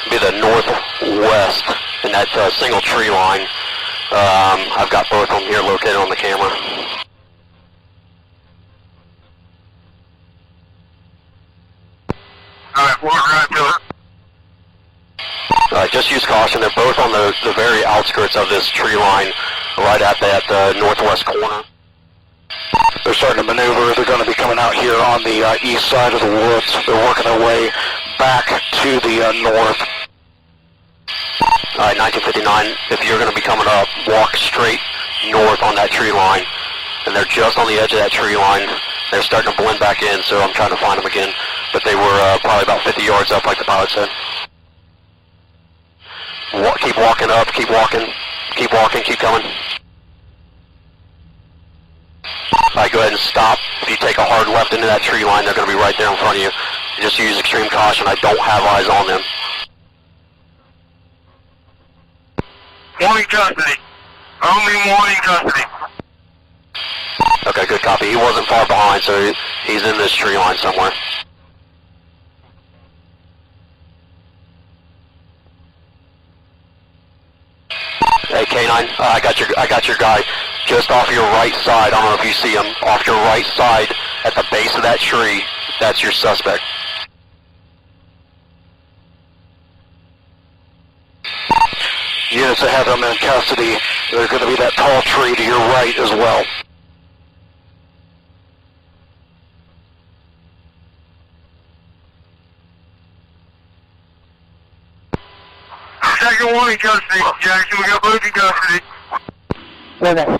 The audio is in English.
Be the northwest in that single tree line. I've got both of them here located on the camera. Alright, walk right to it. Just use caution. They're both on the very outskirts of this tree line, right at that northwest corner. They're starting to maneuver. They're going to be coming out here on the east side of the woods. They're working their way back to the north. Alright, 1959, if you're going to be coming up, walk straight north on that tree line. And they're just on the edge of that tree line. They're starting to blend back in, so I'm trying to find them again. But they were probably about 50 yards up, like the pilot said. Keep walking up, keep walking, keep walking, keep coming. Alright, go ahead and stop. If you take a hard left into that tree line, they're going to be right there in front of you. Just use extreme caution. I don't have eyes on them. Morning custody. Only morning custody. Okay, good copy. He wasn't far behind, so he's in this tree line somewhere. Hey, K9, I got your guy just off your right side. I don't know if you see him. Off your right side at the base of that tree, that's your suspect. Units that have them in custody, there's going to be that tall tree to your right as well. Second warning custody. Jackson, we got both in custody. Okay.